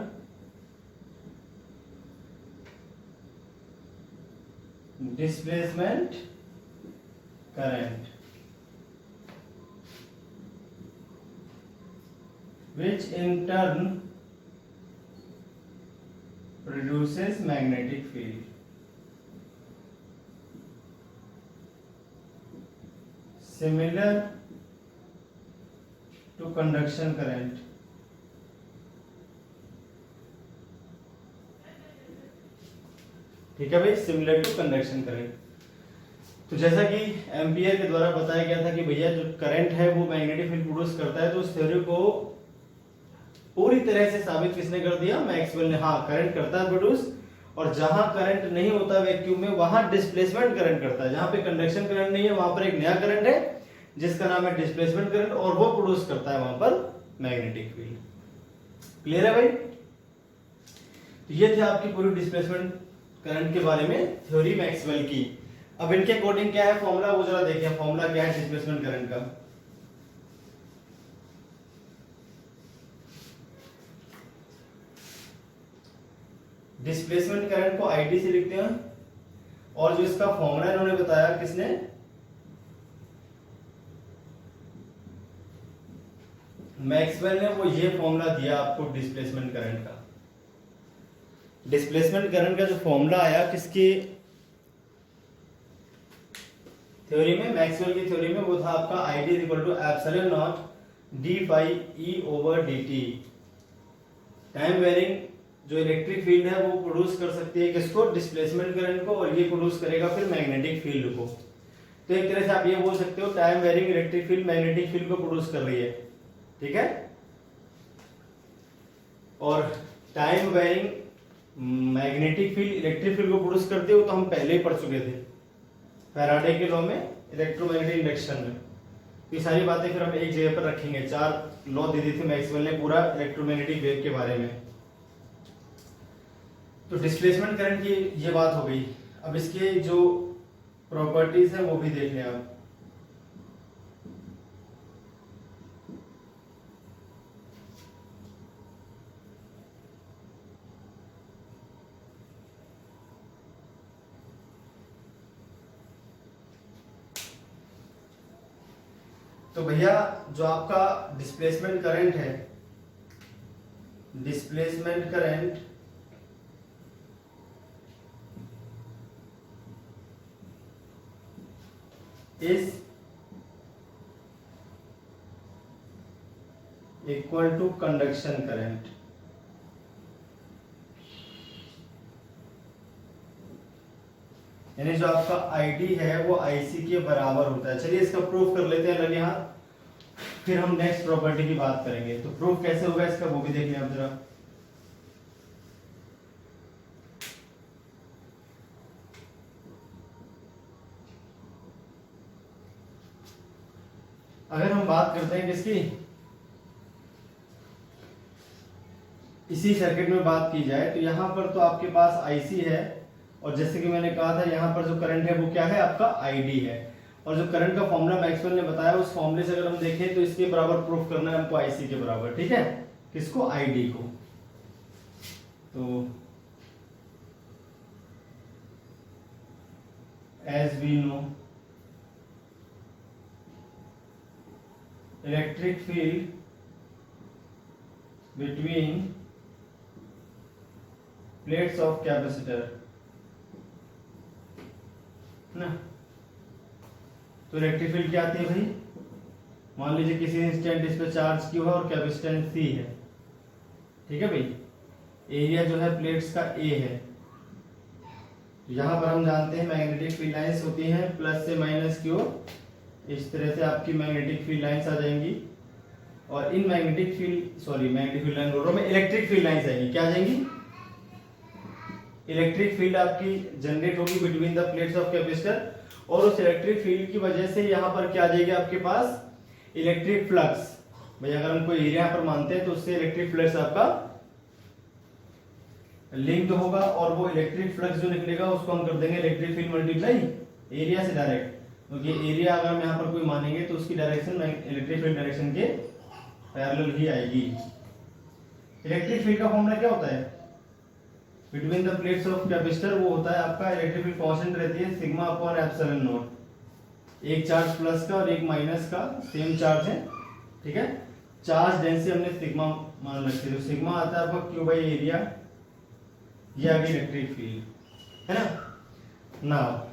displacement current, which in turn produces magnetic field. Similar to conduction current. ठीक है भाई, सिमिलर टू कंडक्शन करंट। तो जैसा कि एम्पियर के द्वारा बताया गया था कि भैया जो करंट है वो मैग्नेटिक फील्ड प्रोड्यूस करता है, तो उस थ्योरी को पूरी तरह से साबित किसने कर दिया? मैक्सवेल ने। हाँ, करंट करता है प्रोड्यूस, और जहां करंट नहीं होता वैक्यूम में वहां डिस्प्लेसमेंट करंट करता है। जहां पे कंडक्शन करंट नहीं है वहां पर एक नया करंट है जिसका नाम है डिस्प्लेसमेंट करंट, और वो प्रोड्यूस करता है वहां पर मैग्नेटिक फील्ड। क्लियर है भाई? तो ये थे आपकी पूरी डिस्प्लेसमेंट करंट के बारे में थ्योरी मैक्सवेल की। अब इनके अकॉर्डिंग क्या है फॉर्मूला, वो जरा देखिए। फॉर्मूला क्या है डिस्प्लेसमेंट करंट का? डिस्प्लेसमेंट करंट को आईडी से लिखते हैं, और जो इसका फॉर्मूला इन्होंने बताया किसने? मैक्सवेल ने, वो ये फॉर्मूला दिया आपको डिस्प्लेसमेंट करंट का। डिस्प्लेसमेंट करंट का जो फॉर्मूला आया किसकी थ्योरी में? मैक्सवेल की थ्योरी में। वो था आपका ID equal to epsilon naught d phi E over d t. Time varying जो इलेक्ट्रिक फील्ड है वो प्रोड्यूस कर सकती है किसको? डिस्प्लेसमेंट करंट को, और ये प्रोड्यूस करेगा फिर मैग्नेटिक फील्ड को। तो एक तरह से आप ये बोल सकते हो time varying electric field magnetic field को प्रोड्यूस कर रही है। ठीक है? और time varying magnetic field electric field को प्रोड्यूस करती है, वो तो हम पहले ही पढ़ चुके थे फैराडे के लॉ में, इलेक्ट्रोमैग्नेटिक इंडक्शन में। ये सारी बातें फिर हम एक जगह पर रखेंगे। 4 लॉ दे दी थी मैक्सवेल ने पूरा इलेक्ट्रोमैग्नेटिक वेव के बारे में। तो डिस्प्लेसमेंट करंट की ये बात हो गई। अब इसके जो प्रॉपर्टीज है वो भी देख लें आप। तो भैया जो आपका डिस्प्लेसमेंट करंट है, displacement current is equal to conduction current. यानी जो आपका आईडी है वो आईसी के बराबर होता है। चलिए इसका प्रूफ कर लेते हैं लगे हाथ, फिर हम नेक्स्ट प्रॉपर्टी की बात करेंगे। तो प्रूफ कैसे होगा इसका वो भी देख लें आप जरा। अगर हम बात करते हैं किसकी, इसी सर्किट में बात की जाए, तो यहां पर तो आपके पास आईसी है, और जैसे कि मैंने कहा था यहाँ पर जो करंट है वो क्या है? आपका आईडी है। और जो करंट का फॉर्मूला मैक्सवेल ने बताया उस फॉर्मूले से अगर हम देखें तो इसके बराबर प्रूफ करना है हमको आईसी के बराबर। ठीक है? किसको? आईडी को। तो as we know electric field between plates of capacitor ना, तो इलेक्ट्रिक फील्ड क्या आती है भाई? मान लीजिए किसी इंस्टेंट इस पे चार्ज क्यू है और कैपेसिटेंस सी है। ठीक है भाई? एरिया जो है प्लेट्स का ए है, यहाँ पर हम जानते हैं मैग्नेटिक फील्ड लाइंस होती हैं प्लस से माइनस की ओर, इस तरह से आपकी मैग्नेटिक फील्ड लाइंस आ जाएंगी। और इन मैग्नेटिक फील्ड लाइन बोल रहा हूँ मैं, इलेक्ट्रिक फील्ड लाइंस आएंगी। क्या आ जाएंगी? इलेक्ट्रिक फील्ड आपकी जनरेट होगी between the plates of capacitor, और उस इलेक्ट्रिक फील्ड की वजह से यहाँ पर क्या आ जाएगी आपके पास? Electric flux. भाई अगर हम कोई एरिया यहाँ पर मानते हैं तो उससे इलेक्ट्रिक फ्लक्स आपका लिंक्ड होगा, और वो इलेक्ट्रिक फ्लक्स जो निकलेगा उसको हम कर देंगे इलेक्ट्रिक फील्ड मल्टीप्लाई एरिया से डायरेक्ट, क्योंकि एरिया अगर हम यहाँ पर कोई मानेंगे तो उसकी डायरेक्शन इलेक्ट्रिक फील्ड डायरेक्शन के पैरेलल ही आएगी। इलेक्ट्रिक फील्ड का फॉर्मूला क्या होता है between the plates of capacitor? वो होता है आपका इलेक्ट्रिक फील्ड कांस्टेंट रहती है सिग्मा अपॉन एप्सिलॉन नॉट। एक चार्ज प्लस का और एक माइनस का सेम चार्ज है, ठीक है। चार्ज डेंसिटी हमने सिग्मा मान रखी है, तो सिग्मा आता है आपका क्यू बाई एरिया, ये आ गई इलेक्ट्रिक फील्ड, है ना। Now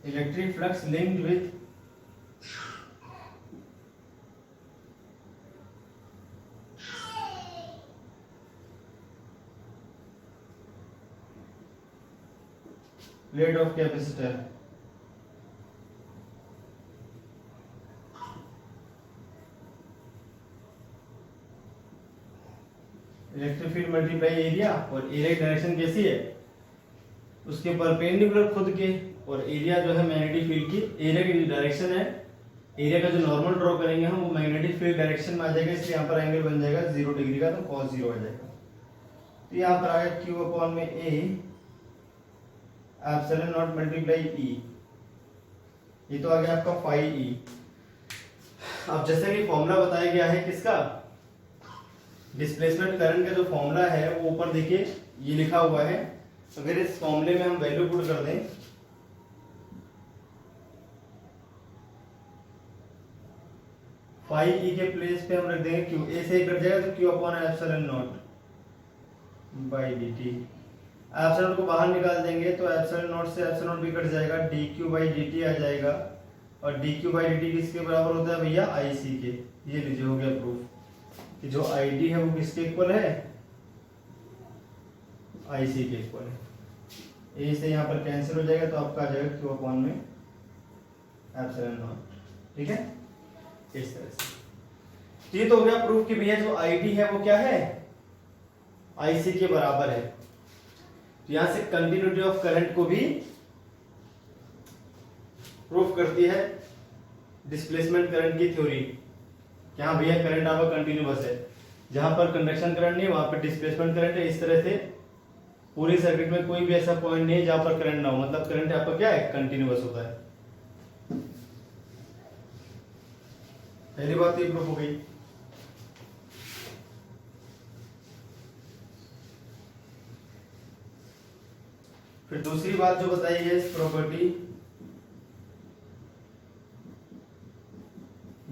electric flux linked with plate of capacitor. Electric field multiply area, और एरिया की डायरेक्शन कैसी है? उसके परपेंडिकुलर खुद के, और एरिया जो है मैग्नेटिक फील्ड की, एरिया की डायरेक्शन है, एरिया का जो नॉर्मल ड्रॉ करेंगे हम वो मैग्नेटिक फील्ड डायरेक्शन में आ जाएगा, इसलिए यहाँ पर एंगल बन जाएगा 0 डिग्री का, तो cos 0 आ जाएगा। तो यहाँ पर आ गया Q अपॉन में A epsilon not multiply E, ये तो आ गया आपका फाई E। अब जैसे कि फॉर्मूला बताया गया है किसका? डिस्प्लेसमेंट करंट का जो फॉर्मूला है वो ऊपर देखिए ये लिखा हुआ है। अगर इस फॉर्मूले में हम वैल्यू पुट कर दें, फाई E के प्लेस पे हम रख देंगे Q, A से कट जाएगा तो Q upon epsilon not by dt। Epsilon को बाहर निकाल देंगे तो एप्सिलॉन नॉट से एप्सिलॉन नॉट भी कट जाएगा, dq बाई dt आ जाएगा, और dq बाई dt किसके बराबर होता है भैया? ic के। ये लीजिए हो गया प्रूफ कि जो id है वो किसके इक्वल है? ic के इक्वल है। a से यहाँ पर कैंसिल हो जाएगा तो आपका आ जाएगा q अपॉन में एप्सिलॉन नॉट, ठीक है, इस तरह से। ये तो हो गया प्रूफ कि भैया जो id है वो क्या है? ic के बराबर है। तो यहां से कंटिन्यूटी ऑफ करंट को भी प्रूफ करती है डिस्प्लेसमेंट करंट की थ्योरी। क्या भैया करंट आपका कंटिन्यूअस है, जहां पर कंडक्शन करंट नहीं वहां पर डिस्प्लेसमेंट करंट है। इस तरह से पूरी सर्किट में कोई भी ऐसा पॉइंट नहीं है जहां पर करंट ना हो, मतलब करंट आपका क्या है? कंटिन्यूअस होता है। पहली बात ये प्रूफ हो गई। फिर दूसरी बात जो बताई है इस property,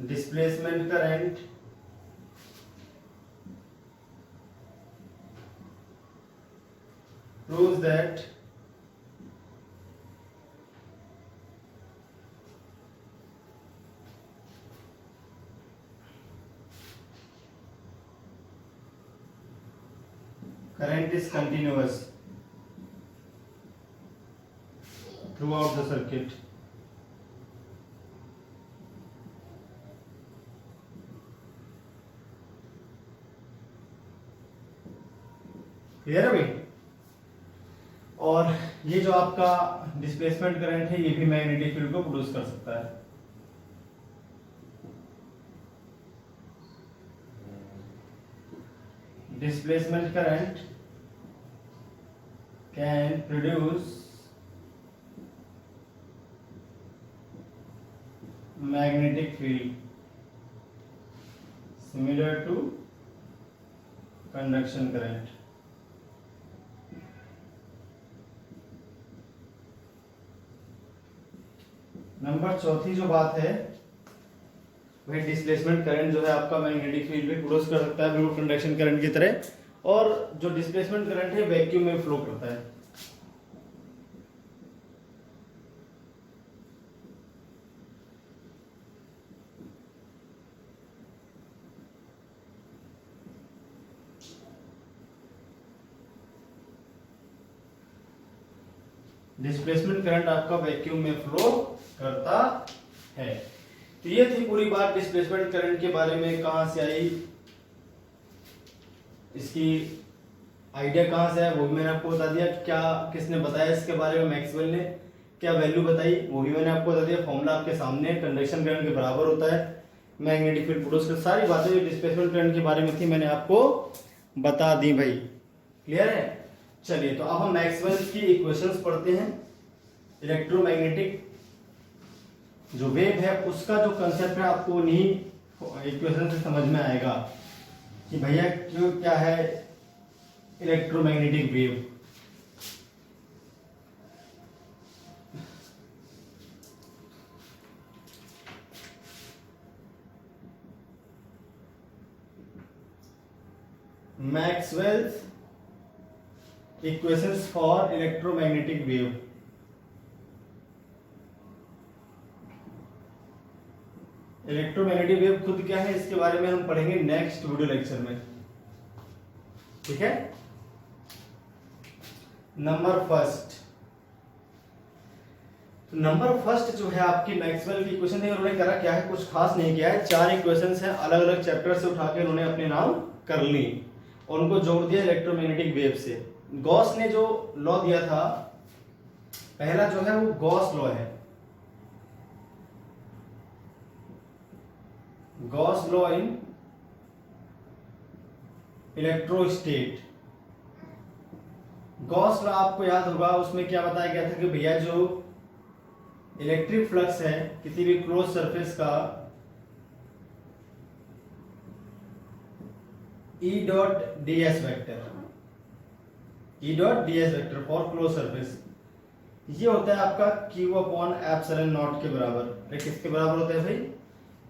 displacement current proves that current is continuous throughout the circuit. Clear है भाई? और ये जो आपका डिस्प्लेसमेंट करंट है ये भी मैग्नेटिक फील्ड को प्रोड्यूस कर सकता है। Displacement current can produce magnetic field similar to conduction current। Number चौथी जो बात है वह डिस्प्लेसमेंट करंट जो है आपका मैग्नेटिक फील्ड में प्रोड्यूस कर सकता है बिल्कुल कंडक्शन करंट की तरह, और जो डिस्प्लेसमेंट करंट है वैक्यूम में फ्लो करता है। डिस्प्लेसमेंट करंट आपका वैक्यूम में फ्लो करता है। तो ये थी पूरी बात डिस्प्लेसमेंट करंट के बारे में, कहां से आई, इसकी आइडिया कहां से है वो भी मैंने आपको बता दिया। क्या किसने बताया इसके बारे में, मैक्सवेल ने क्या वैल्यू बताई वो भी मैंने आपको बता दिया। फॉर्मूला आपके सामने, कंडक्शन करंट के बराबर होता है मैग्नेटिक फील्ड प्रोड्यूस कर। सारी बातें जो डिस्प्लेसमेंट करंट के बारे में थी मैंने आपको बता दी भाई। क्लियर है? चलिए तो अब हम मैक्सवेल की इक्वेशंस पढ़ते हैं। इलेक्ट्रोमैग्नेटिक जो वेव है उसका जो कंसेप्ट है आपको उन्हीं इक्वेशन से समझ में आएगा कि भैया क्यों क्या है electromagnetic wave. Maxwell's equations for electromagnetic wave. Electromagnetic wave खुद क्या है इसके बारे में हम पढ़ेंगे नेक्स्ट वीडियो लेक्चर में। ठीक है? नंबर फर्स्ट जो है आपकी मैक्सवेल की इक्वेशन है, उन्होंने करा क्या है, कुछ खास नहीं किया है। 4 इक्वेशंस हैं, अलग अलग चैप्टर से उठा के उन्होंने अपने नाम कर ली और उनको जोड़ दिया इलेक्ट्रोमैग्नेटिक वेव से। गॉस ने जो लॉ दिया था पहला जो है वो गॉस लॉ है। Gauss law in इलेक्ट्रोस्टेट। Gauss law आपको याद होगा, उसमें क्या बताया गया था कि भैया जो इलेक्ट्रिक फ्लक्स है किसी भी क्लोज सरफेस का E dot ds vector, E dot ds vector for close surface, ये होता है आपका Q अपॉन एप्सिलॉन नॉट के बराबर। ये किसके बराबर होता है भाई?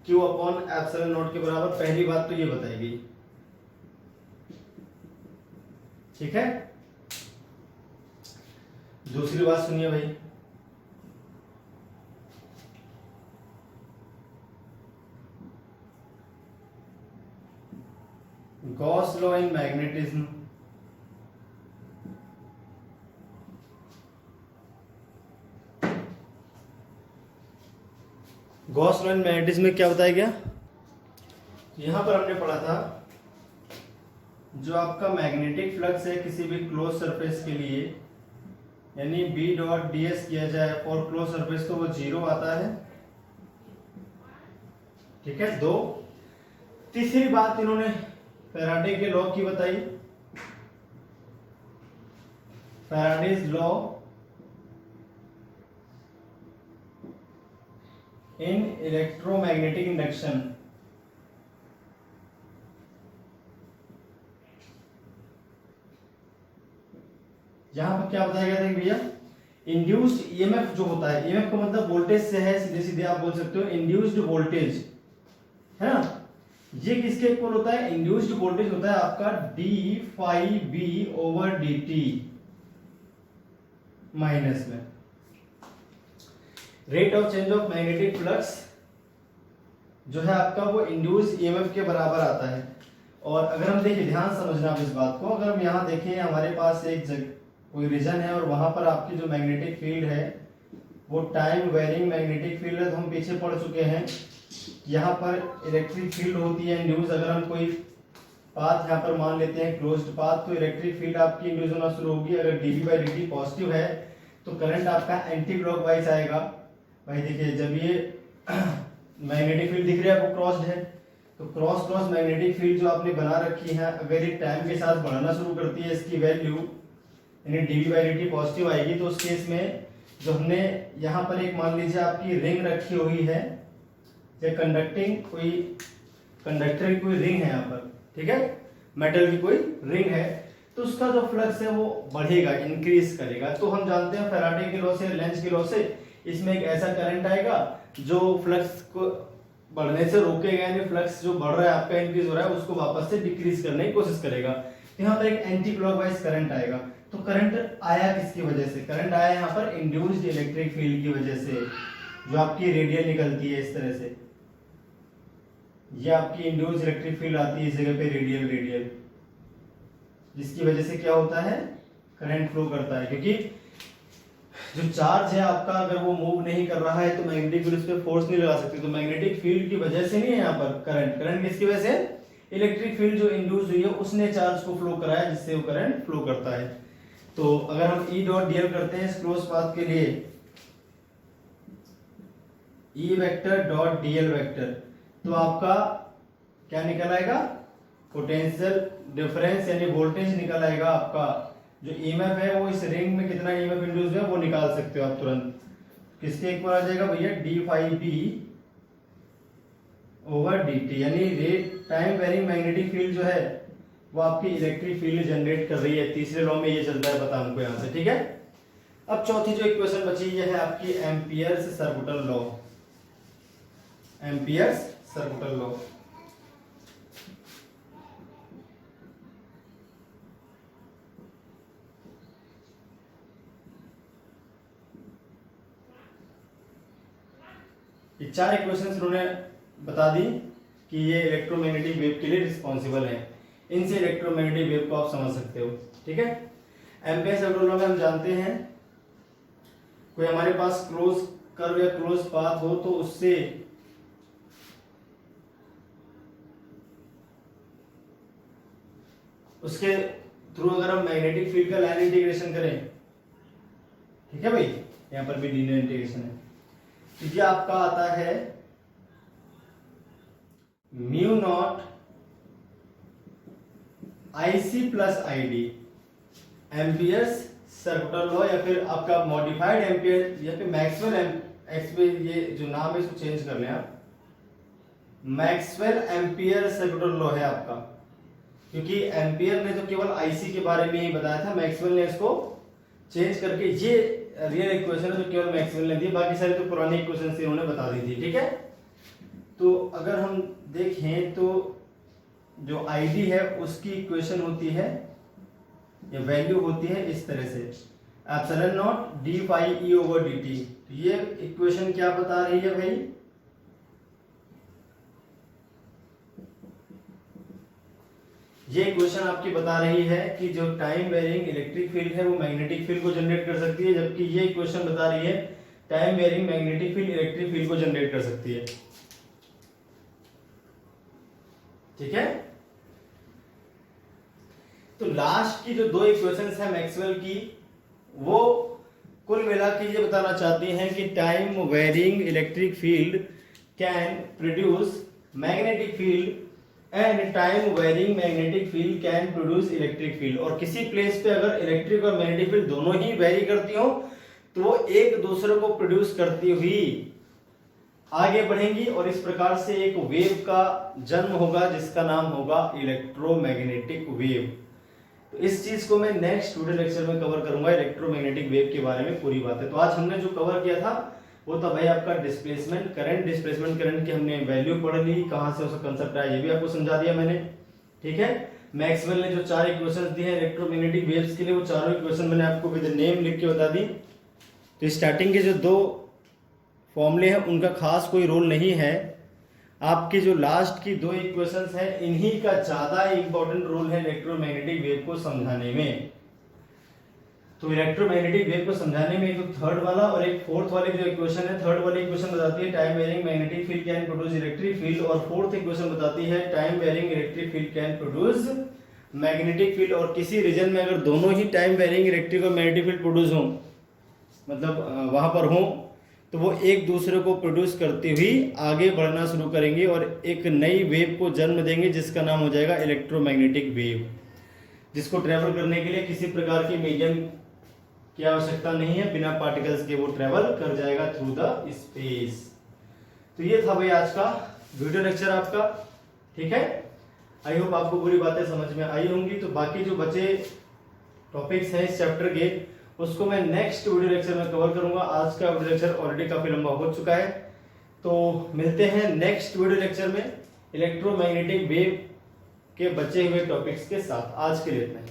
Q अपॉन एप्सिलॉन नॉट के बराबर। पहली बात तो ये बताई गई। ठीक है? दूसरी बात सुनिए भाई, Gauss law in magnetism. Gauss law in magnetism में क्या बताया गया? यहां पर हमने पढ़ा था जो आपका मैग्नेटिक फ्लक्स है किसी भी क्लोज सरफेस के लिए, यानी B डॉट ds किया जाए फॉर क्लोज सरफेस तो वो 0 आता है। ठीक है? 2। तीसरी बात इन्होंने फैराडे के लॉ की बताई। Faraday's law in electromagnetic induction. यहां पर क्या बताया गया था कि भैया इंड्यूस्ड ईएमएफ जो होता है, ईएमएफ का मतलब वोल्टेज से है, सीधे सीधे आप बोल सकते हो इंड्यूस्ड वोल्टेज, है ना, ये किसके इक्वल होता है? इंड्यूस्ड वोल्टेज होता है आपका d phi B over d t minus में rate of change of magnetic flux जो है आपका वो इंड्यूस्ड ईएमएफ के बराबर आता है। और अगर हम देखें, ध्यान समझना आप इस बात को, अगर हम यहां देखें हमारे पास एक जगह कोई रीजन है और वहां पर आपकी जो मैग्नेटिक फील्ड है वो टाइम वेरिंग मैग्नेटिक फील्ड है, तो हम पीछे पढ़ चुके हैं। यहाँ पर इलेक्ट्रिक फील्ड होती है इंड्यूस। अगर हम कोई पाथ यहाँ पर मान लेते हैं क्लोज्ड पाथ, तो इलेक्ट्रिक फील्ड आपकी इंड्यूस होना शुरू होगी। अगर dv बाई dt पॉजिटिव है तो करंट आपका एंटी क्लॉकवाइज आएगा। भाई देखिए, जब ये मैग्नेटिक फील्ड दिख रहा है वो क्रॉस्ड है, तो क्रॉस क्रॉस मैग्नेटिक फील्ड जो आपने बना रखी है, अगर ये टाइम के साथ बढ़ना शुरू करती है, इसकी वैल्यू यानी dv बाई dt पॉजिटिव आएगी, तो उस केस में जो हमने यहाँ पर एक मान लीजिए आपकी रिंग रखी हुई है या कंडक्टिंग कोई कंडक्टर की कोई रिंग है यहाँ पर, ठीक है, मेटल की कोई रिंग है, तो उसका जो फ्लक्स है वो बढ़ेगा, इंक्रीज करेगा। तो हम जानते हैं फैराडे के लॉ से, लेंज के लॉ से, इसमें एक ऐसा करंट आएगा जो फ्लक्स को बढ़ने से रोकेगा, यानी फ्लक्स जो बढ़ रहा है आपका इंक्रीज हो रहा है उसको वापस से डिक्रीज करने की कोशिश करेगा। यहाँ पर एक एंटी क्लॉकवाइज करंट आएगा। तो करंट आया किसकी वजह से? करंट आया यहाँ पर इंड्यूस्ड इलेक्ट्रिक फील्ड की वजह से, जो आपकी रेडियल निकलती है इस तरह से। ये आपकी इंड्यूस्ड इलेक्ट्रिक फील्ड आती है इस जगह पे, रेडियल, जिसकी वजह से क्या होता है? करंट फ्लो करता है। क्योंकि जो चार्ज है आपका अगर वो मूव नहीं कर रहा है तो मैग्नेटिक फील्ड उस पर फोर्स नहीं लगा सकती। तो मैग्नेटिक फील्ड की वजह से नहीं है यहाँ पर करंट, करंट किसकी वजह से, इलेक्ट्रिक फील्ड जो इंड्यूस हुई है उसने चार्ज को फ्लो कराया जिससे वो करंट फ्लो करता है। तो अगर हम ई डॉट डीएल करते हैं इस क्लोज पाथ के लिए, E vector dot DL vector, तो आपका क्या निकल आएगा, पोटेंशियल डिफरेंस यानी वोल्टेज निकल आएगा आपका। जो ईएमएफ है वो इस रिंग में कितना ईएमएफ इंड्यूस है वो निकाल सकते हो आप तुरंत। किसके इक्वल आ जाएगा भैया, d phi B over d t, यानी rate time varying magnetic field जो है वो आपकी इलेक्ट्रिक फील्ड जनरेट कर रही है। तीसरे लॉ में ये चलता है, पता हमको यहाँ से, ठीक है। अब चौथी जो इक्वेशन बची ये है आपकी एम्पियर्स सर्कुटल लॉ, एम्पियर्स सर्कुटल लॉ। ये चार इक्वेशंस उन्होंने बता दी कि ये इलेक्ट्रोमैग्नेटिक वेव के लिए रिस्पॉन्सिबल है। इनसे इलेक्ट्रोमैग्नेटिक वेव को आप समझ सकते हो, ठीक है। एम्पियर सर्कुलर लॉ में हम जानते हैं कोई हमारे पास क्लोज कर्व या क्लोज पाथ हो तो उससे उसके थ्रू अगर हम मैग्नेटिक फील्ड का लाइन इंटीग्रेशन करें, ठीक है भाई, यहां पर भी लीनियर इंटीग्रेशन है, तो ये आपका आता है mu naught IC plus ID, amperes circular law, या फिर आपका मॉडिफाइड एम्पियर या फिर मैक्सवेल ये जो नाम है इसको चेंज कर लें आप, मैक्सवेल एम्पियर सर्कुलर लॉ है आपका, क्योंकि एम्पियर ने तो केवल आईसी के बारे में ही बताया था, मैक्सवेल ने इसको चेंज करके ये रियल इक्वेशन है जो केवल मैक्सवेल ने दी, बाकी सारी तो पुरानी इक्वेशन से उन्होंने बता दी थी, ठीक है। तो अगर हम देखें तो जो आईडी है उसकी इक्वेशन होती है या वैल्यू होती है इस तरह से, epsilon naught d phi E over d t. तो ये इक्वेशन क्या बता रही है भाई, ये इक्वेशन आपकी बता रही है कि जो टाइम वेरिंग इलेक्ट्रिक फील्ड है वो मैग्नेटिक फील्ड को जनरेट कर सकती है, जबकि ये इक्वेशन बता रही है time varying magnetic field electric field को जनरेट कर सकती है, ठीक है। तो लास्ट की जो दो इक्वेशंस है मैक्सवेल की, वो कुल मिला के ये बताना चाहती हैं कि time varying electric field can produce magnetic field and time varying magnetic field can produce electric field. और किसी प्लेस पे अगर इलेक्ट्रिक और मैग्नेटिक फील्ड दोनों ही वेरी करती हो तो वो एक दूसरे को प्रोड्यूस करती हुई आगे बढ़ेंगी और इस प्रकार से एक वेव का जन्म होगा जिसका नाम होगा इलेक्ट्रोमैग्नेटिक वेव। तो इस चीज को मैं नेक्स्ट वीडियो लेक्चर में कवर करूंगा, इलेक्ट्रोमैग्नेटिक वेव के बारे में पूरी बातें। तो आज हमने जो कवर किया था वो था भाई आपका डिस्प्लेसमेंट करंट, डिस्प्लेसमेंट करंट की हमने वैल्यू पढ़ ली, कहां से उसका कंसेप्ट आया ये भी आपको समझा दिया मैंने, ठीक है। मैक्सवेल ने जो चार इक्वेशंस दी हैं इलेक्ट्रोमैग्नेटिक वेव्स के लिए, वो चारों इक्वेशन मैंने आपको विद नेम लिख के बता दी। तो स्टार्टिंग के जो दो फॉर्मूले हैं उनका खास कोई रोल नहीं है, आपकी जो लास्ट की दो इक्वेशंस हैं इन्हीं का ज्यादा इंपॉर्टेंट रोल है इलेक्ट्रोमैग्नेटिक वेव को समझाने में। तो इलेक्ट्रोमैग्नेटिक वेव को समझाने में एक तो थर्ड वाला और एक फोर्थ वाली जो इक्वेशन है, थर्ड वाली इक्वेशन बताती है time varying magnetic field can produce electric field, और फोर्थ इक्वेशन बताती है time varying electric field can produce magnetic field. और किसी रीजन में अगर दोनों ही टाइम वेरिंग इलेक्ट्रिक और मैग्नेटिक फील्ड प्रोड्यूस हो, मतलब वहां पर हो, तो वो एक दूसरे को प्रोड्यूस करती हुई आगे बढ़ना शुरू करेंगे और एक नई वेव को जन्म देंगे जिसका नाम हो जाएगा इलेक्ट्रोमैग्नेटिक वेव, जिसको ट्रेवल करने के लिए किसी प्रकार के मीडियम की आवश्यकता नहीं है, बिना पार्टिकल्स के वो ट्रेवल कर जाएगा थ्रू द स्पेस। तो ये था भाई आज का वीडियो लेक्चर आपका, ठीक है। आई होप आपको पूरी बातें समझ में आई होंगी। तो बाकी जो बचे टॉपिक्स हैं इस चैप्टर के उसको मैं नेक्स्ट वीडियो लेक्चर में कवर करूंगा। आज का वीडियो लेक्चर ऑलरेडी काफी लंबा हो चुका है, तो मिलते हैं नेक्स्ट वीडियो लेक्चर में इलेक्ट्रोमैग्नेटिक वेव के बचे हुए टॉपिक्स के साथ। आज के लिए इतना ही।